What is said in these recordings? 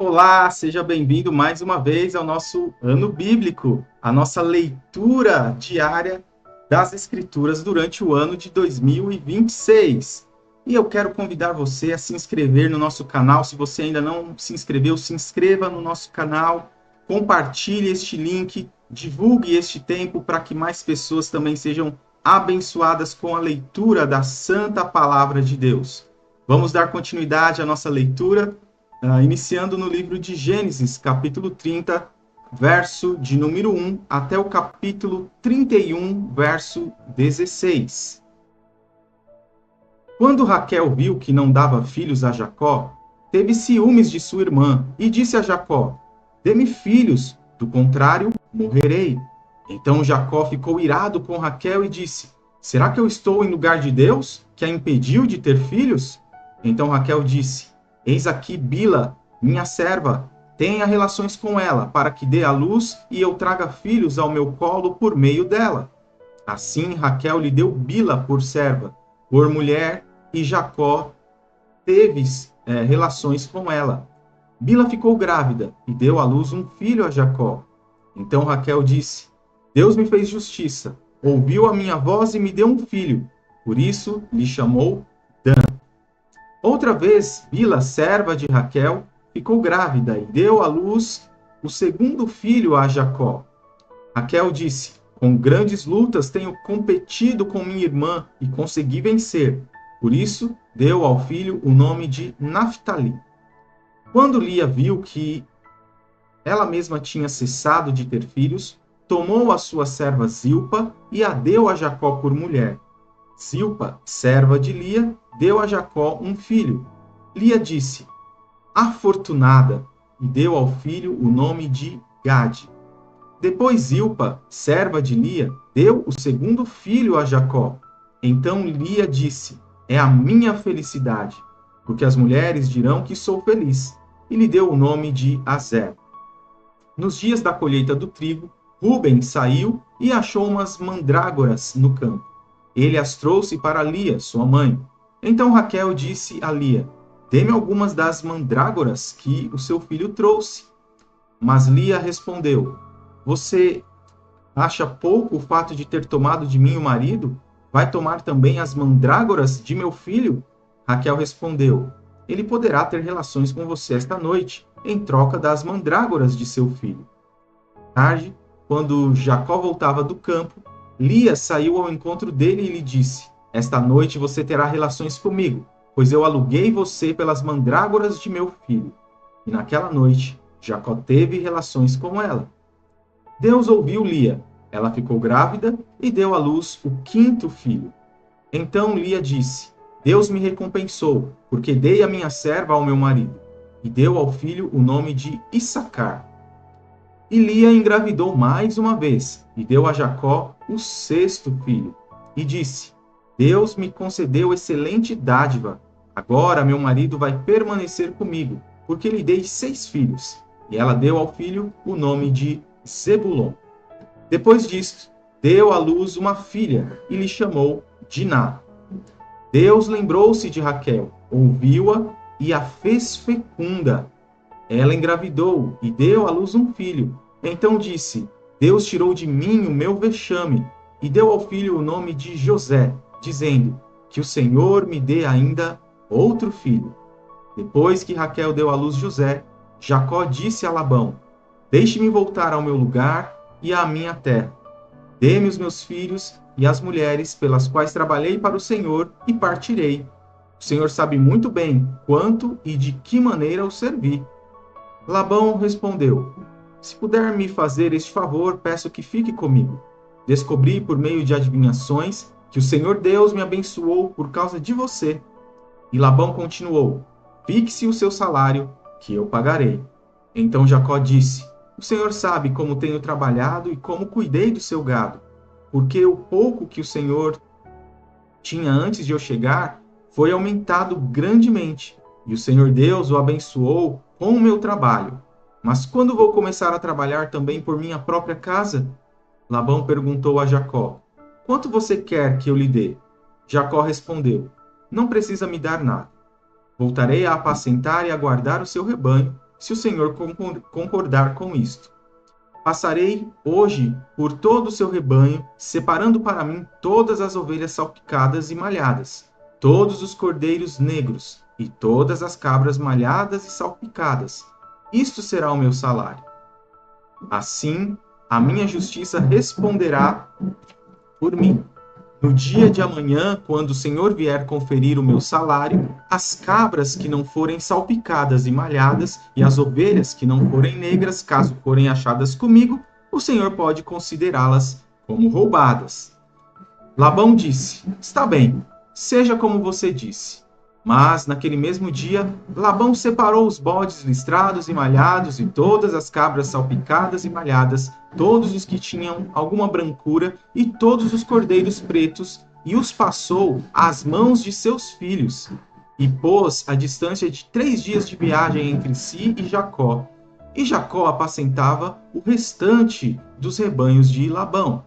Olá, seja bem-vindo mais uma vez ao nosso Ano Bíblico, a nossa leitura diária das Escrituras durante o ano de 2026. E eu quero convidar você a se inscrever no nosso canal. Se você ainda não se inscreveu, se inscreva no nosse canal, compartilhe este link, divulgue este tempo para que mais pessoas também sejam abençoadas com a leitura da Santa Palavra de Deus. Vamos dar continuidade à nossa leitura, iniciando no livro de Gênesis, capítulo 30, verso de número 1, até o capítulo 31, verso 16. Quando Raquel viu que não dava filhos a Jacó, teve ciúmes de sua irmã e disse a Jacó: dê-me filhos, do contrário, morrerei. Então Jacó ficou irado com Raquel e disse: será que eu estou em lugar de Deus, que a impediu de ter filhos? Então Raquel disse: eis aqui Bila, minha serva, tenha relações com ela, para que dê à luz e eu traga filhos ao meu colo por meio dela. Assim Raquel lhe deu Bila por serva, por mulher, e Jacó teve relações com ela. Bila ficou grávida e deu à luz um filho a Jacó. Então Raquel disse: Deus me fez justiça, ouviu a minha voz e me deu um filho. Por isso lhe chamou Dan. Outra vez, Bila, serva de Raquel, ficou grávida e deu à luz o segundo filho a Jacó. Raquel disse: com grandes lutas tenho competido com minha irmã e consegui vencer. Por isso, deu ao filho o nome de Naftali. Quando Lia viu que ela mesma tinha cessado de ter filhos, tomou a sua serva Zilpa e a deu a Jacó por mulher. Zilpa, serva de Lia, deu a Jacó um filho. Lia disse: afortunada, e deu ao filho o nome de Gade. Depois Zilpa, serva de Lia, deu o segundo filho a Jacó. Então Lia disse: é a minha felicidade, porque as mulheres dirão que sou feliz. E lhe deu o nome de Azer. Nos dias da colheita do trigo, Rúben saiu e achou umas mandrágoras no campo. Ele as trouxe para Lia, sua mãe. Então Raquel disse a Lia: dê-me algumas das mandrágoras que o seu filho trouxe. Mas Lia respondeu: você acha pouco o fato de ter tomado de mim o marido? Vai tomar também as mandrágoras de meu filho? Raquel respondeu: ele poderá ter relações com você esta noite, em troca das mandrágoras de seu filho. Tarde, quando Jacó voltava do campo, Lia saiu ao encontro dele e lhe disse: esta noite você terá relações comigo, pois eu aluguei você pelas mandrágoras de meu filho. E naquela noite, Jacó teve relações com ela. Deus ouviu Lia. Ela ficou grávida e deu à luz o quinto filho. Então Lia disse: Deus me recompensou, porque dei a minha serva ao meu marido. E deu ao filho o nome de Issacar. E Lia engravidou mais uma vez, e deu a Jacó o sexto filho. E disse: Deus me concedeu excelente dádiva. Agora meu marido vai permanecer comigo, porque lhe dei 6 filhos. E ela deu ao filho o nome de Zebulon. Depois disso, deu à luz uma filha, e lhe chamou Diná. Deus lembrou-se de Raquel, ouviu-a e a fez fecunda. Ela engravidou e deu à luz um filho. Então disse: Deus tirou de mim o meu vexame, e deu ao filho o nome de José, dizendo: que o Senhor me dê ainda outro filho. Depois que Raquel deu à luz José, Jacó disse a Labão: deixe-me voltar ao meu lugar e à minha terra. Dê-me os meus filhos e as mulheres pelas quais trabalhei para o Senhor e partirei. O Senhor sabe muito bem quanto e de que maneira o servi. Labão respondeu: se puder me fazer este favor, peço que fique comigo. Descobri por meio de adivinhações que o Senhor Deus me abençoou por causa de você. E Labão continuou: fixe o seu salário, que eu pagarei. Então Jacó disse: o Senhor sabe como tenho trabalhado e como cuidei do seu gado, porque o pouco que o Senhor tinha antes de eu chegar foi aumentado grandemente, e o Senhor Deus o abençoou com o meu trabalho. Mas quando vou começar a trabalhar também por minha própria casa? Labão perguntou a Jacó: quanto você quer que eu lhe dê? Jacó respondeu: não precisa me dar nada. Voltarei a apacentar e a guardar o seu rebanho, se o Senhor concordar com isto. Passarei hoje por todo o seu rebanho, separando para mim todas as ovelhas salpicadas e malhadas, todos os cordeiros negros e todas as cabras malhadas e salpicadas. Isto será o meu salário. Assim, a minha justiça responderá por mim. No dia de amanhã, quando o Senhor vier conferir o meu salário, as cabras que não forem salpicadas e malhadas, e as ovelhas que não forem negras, caso forem achadas comigo, o Senhor pode considerá-las como roubadas. Labão disse: Está bem, seja como você disse. Mas, naquele mesmo dia, Labão separou os bodes listrados e malhados e todas as cabras salpicadas e malhadas, todos os que tinham alguma brancura e todos os cordeiros pretos, e os passou às mãos de seus filhos, e pôs a distância de 3 dias de viagem entre si e Jacó. E Jacó apacentava o restante dos rebanhos de Labão.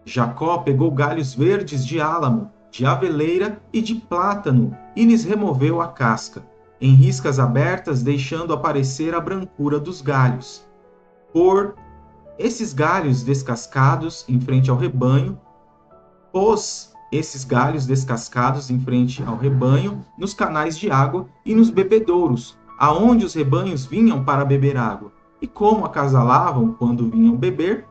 Jacó pegou galhos verdes de álamo, de aveleira e de plátano, e lhes removeu a casca, em riscas abertas, deixando aparecer a brancura dos galhos. Por esses galhos descascados em frente ao rebanho, pôs esses galhos descascados em frente ao rebanho nos canais de água e nos bebedouros, aonde os rebanhos vinham para beber água. E como acasalavam quando vinham beber,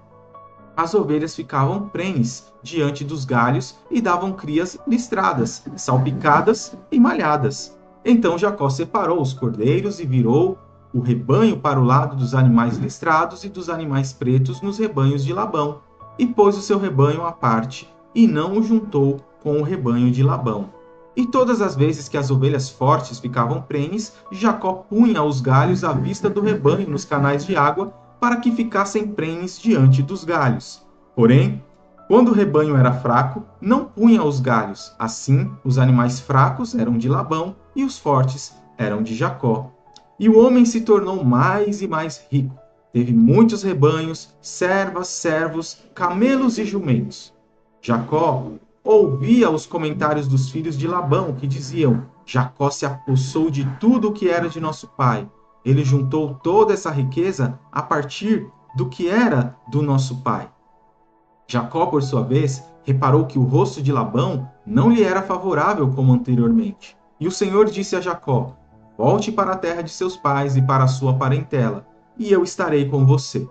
as ovelhas ficavam prenhes diante dos galhos e davam crias listradas, salpicadas e malhadas. Então Jacó separou os cordeiros e virou o rebanho para o lado dos animais listrados e dos animais pretos nos rebanhos de Labão, e pôs o seu rebanho à parte, e não o juntou com o rebanho de Labão. E todas as vezes que as ovelhas fortes ficavam prenhes, Jacó punha os galhos à vista do rebanho nos canais de água, para que ficassem prenhes diante dos galhos. Porém, quando o rebanho era fraco, não punha os galhos. Assim, os animais fracos eram de Labão e os fortes eram de Jacó. E o homem se tornou mais e mais rico. Teve muitos rebanhos, servas, servos, camelos e jumentos. Jacó ouvia os comentários dos filhos de Labão, que diziam: Jacó se apossou de tudo o que era de nosso pai. Ele juntou toda essa riqueza a partir do que era do nosso pai. Jacó, por sua vez, reparou que o rosto de Labão não lhe era favorável como anteriormente. E o Senhor disse a Jacó: Volte para a terra de seus pais e para a sua parentela, e eu estarei com você.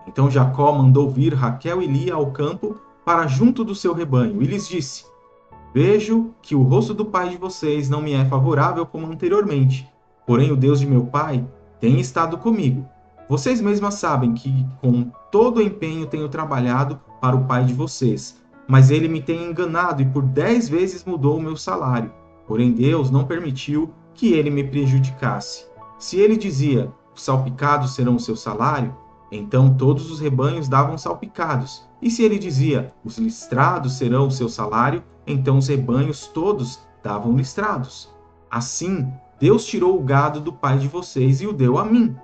Então Jacó mandou vir Raquel e Lia ao campo para junto do seu rebanho, e lhes disse: Vejo que o rosto do pai de vocês não me é favorável como anteriormente. Porém, o Deus de meu pai tem estado comigo. Vocês mesmas sabem que, com todo empenho, tenho trabalhado para o pai de vocês. Mas ele me tem enganado e por 10 vezes mudou o meu salário. Porém, Deus não permitiu que ele me prejudicasse. Se ele dizia: os salpicados serão o seu salário, então todos os rebanhos davam salpicados. E se ele dizia: os listrados serão o seu salário, então os rebanhos todos davam listrados. Assim, Deus tirou o gado do pai de vocês e o deu a mim.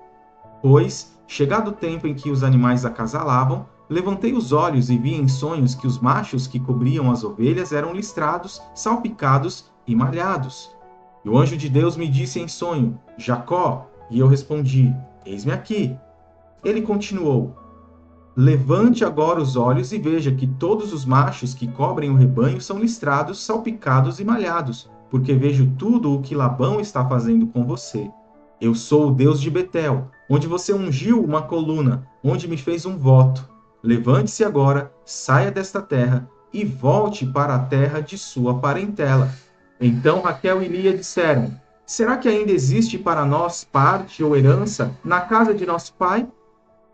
Pois, chegado o tempo em que os animais acasalavam, levantei os olhos e vi em sonhos que os machos que cobriam as ovelhas eram listrados, salpicados e malhados. E o anjo de Deus me disse em sonho: Jacó, e eu respondi: Eis-me aqui. Ele continuou: Levante agora os olhos e veja que todos os machos que cobrem o rebanho são listrados, salpicados e malhados, porque vejo tudo o que Labão está fazendo com você. Eu sou o Deus de Betel, onde você ungiu uma coluna, onde me fez um voto. Levante-se agora, saia desta terra e volte para a terra de sua parentela. Então Raquel e Lia disseram: Será que ainda existe para nós parte ou herança na casa de nosso pai?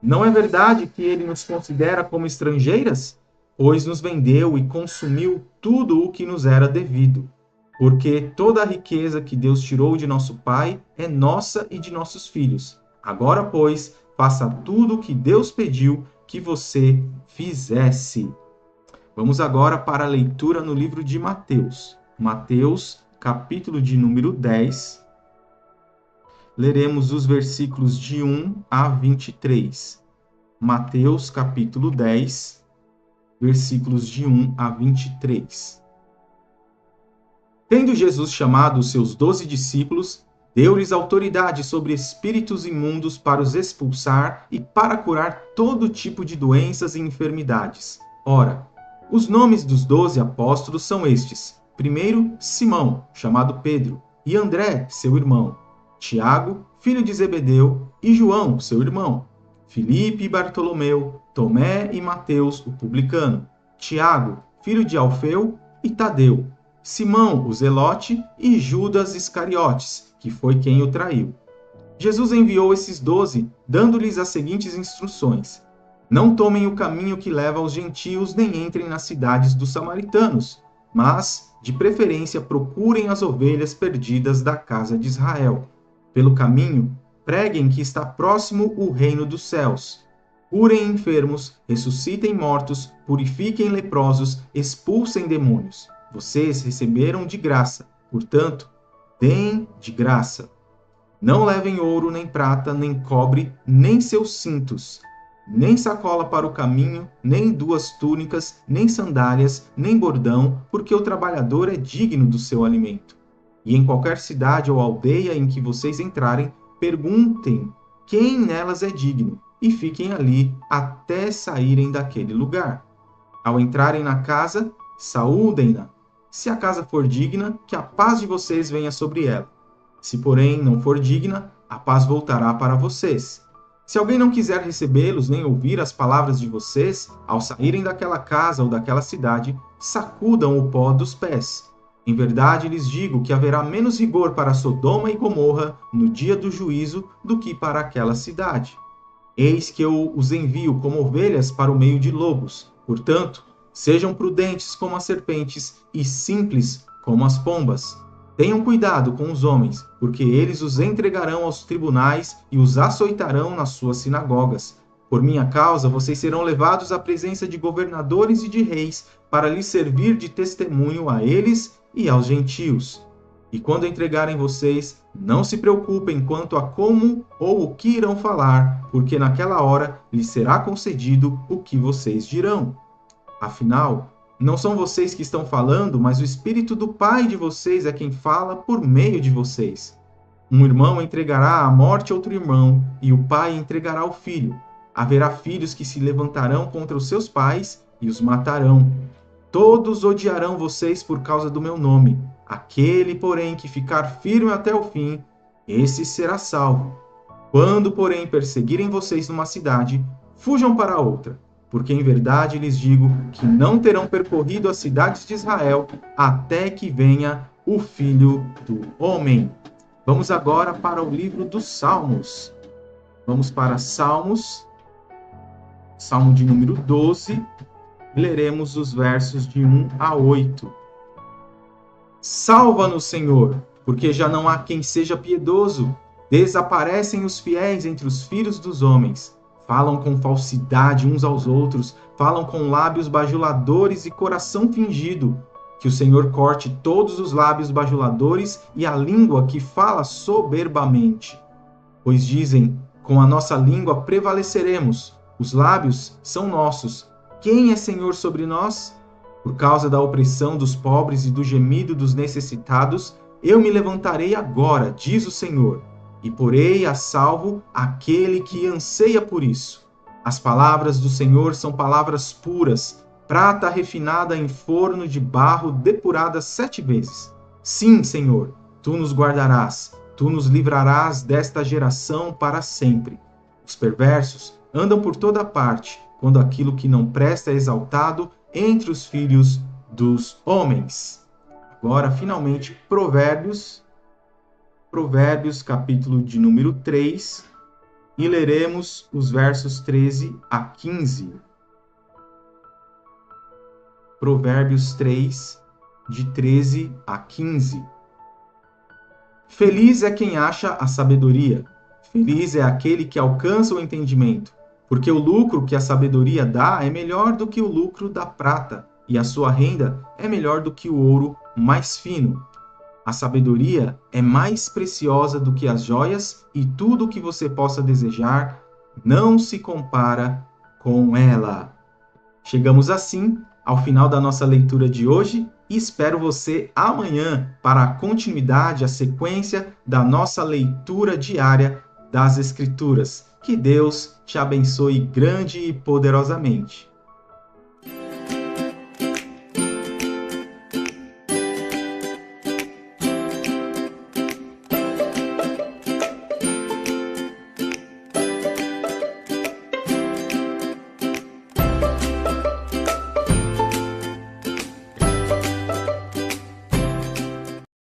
Não é verdade que ele nos considera como estrangeiras? Pois nos vendeu e consumiu tudo o que nos era devido. Porque toda a riqueza que Deus tirou de nosso pai é nossa e de nossos filhos. Agora, pois, faça tudo o que Deus pediu que você fizesse. Vamos agora para a leitura no livro de Mateus. Mateus, capítulo de número 10. Leremos os versículos de 1 a 23. Mateus, capítulo 10, versículos de 1 a 23. Tendo Jesus chamado os seus 12 discípulos, Deu-lhes autoridade sobre espíritos imundos para os expulsar e para curar todo tipo de doenças e enfermidades. Ora, os nomes dos 12 apóstolos são estes: primeiro, Simão, chamado Pedro, e André, seu irmão, Tiago, filho de Zebedeu, e João, seu irmão, Filipe e Bartolomeu, Tomé e Mateus, o publicano, Tiago, filho de Alfeu, e Tadeu, Simão, o Zelote, e Judas Iscariotes, que foi quem o traiu. Jesus enviou esses 12, dando-lhes as seguintes instruções: não tomem o caminho que leva aos gentios, nem entrem nas cidades dos samaritanos, mas, de preferência, procurem as ovelhas perdidas da casa de Israel. Pelo caminho, preguem que está próximo o reino dos céus. Curem enfermos, ressuscitem mortos, purifiquem leprosos, expulsem demônios. Vocês receberam de graça, portanto, deem de graça. Não levem ouro, nem prata, nem cobre, nem seus cintos, nem sacola para o caminho, nem 2 túnicas, nem sandálias, nem bordão, porque o trabalhador é digno do seu alimento. E em qualquer cidade ou aldeia em que vocês entrarem, perguntem quem nelas é digno, e fiquem ali até saírem daquele lugar. Ao entrarem na casa, saúdem-na. Se a casa for digna, que a paz de vocês venha sobre ela. Se, porém, não for digna, a paz voltará para vocês. Se alguém não quiser recebê-los nem ouvir as palavras de vocês, ao saírem daquela casa ou daquela cidade, sacudam o pó dos pés. Em verdade lhes digo que haverá menos rigor para Sodoma e Gomorra no dia do juízo do que para aquela cidade. Eis que eu os envio como ovelhas para o meio de lobos. Portanto, sejam prudentes como as serpentes e simples como as pombas. Tenham cuidado com os homens, porque eles os entregarão aos tribunais e os açoitarão nas suas sinagogas. Por minha causa, vocês serão levados à presença de governadores e de reis, para lhes servir de testemunho a eles e aos gentios. E quando entregarem vocês, não se preocupem quanto a como ou o que irão falar, porque naquela hora lhes será concedido o que vocês dirão. Afinal, não são vocês que estão falando, mas o Espírito do Pai de vocês é quem fala por meio de vocês. Um irmão entregará à morte outro irmão, e o pai entregará o filho. Haverá filhos que se levantarão contra os seus pais e os matarão. Todos odiarão vocês por causa do meu nome. Aquele, porém, que ficar firme até o fim, esse será salvo. Quando, porém, perseguirem vocês numa cidade, fujam para outra, porque em verdade lhes digo que não terão percorrido as cidades de Israel até que venha o Filho do Homem. Vamos agora para o livro dos Salmos. Vamos para Salmos, Salmo de número 12, e leremos os versos de 1 a 8. Salva-nos, Senhor, porque já não há quem seja piedoso. Desaparecem os fiéis entre os filhos dos homens. Falam com falsidade uns aos outros, falam com lábios bajuladores e coração fingido. Que o Senhor corte todos os lábios bajuladores e a língua que fala soberbamente. Pois dizem, com a nossa língua prevaleceremos, os lábios são nossos. Quem é Senhor sobre nós? Por causa da opressão dos pobres e do gemido dos necessitados, eu me levantarei agora, diz o Senhor, e porei a salvo aquele que anseia por isso. As palavras do Senhor são palavras puras, prata refinada em forno de barro depurada 7 vezes. Sim, Senhor, tu nos guardarás, tu nos livrarás desta geração para sempre. Os perversos andam por toda parte, quando aquilo que não presta é exaltado entre os filhos dos homens. Agora, finalmente, Provérbios, capítulo de número 3, e leremos os versos 13 a 15. Provérbios 3, de 13 a 15. Feliz é quem acha a sabedoria, feliz é aquele que alcança o entendimento, porque o lucro que a sabedoria dá é melhor do que o lucro da prata, e a sua renda é melhor do que o ouro mais fino. A sabedoria é mais preciosa do que as joias, e tudo o que você possa desejar não se compara com ela. Chegamos assim ao final da nossa leitura de hoje e espero você amanhã para a continuidade, a sequência da nossa leitura diária das Escrituras. Que Deus te abençoe grande e poderosamente.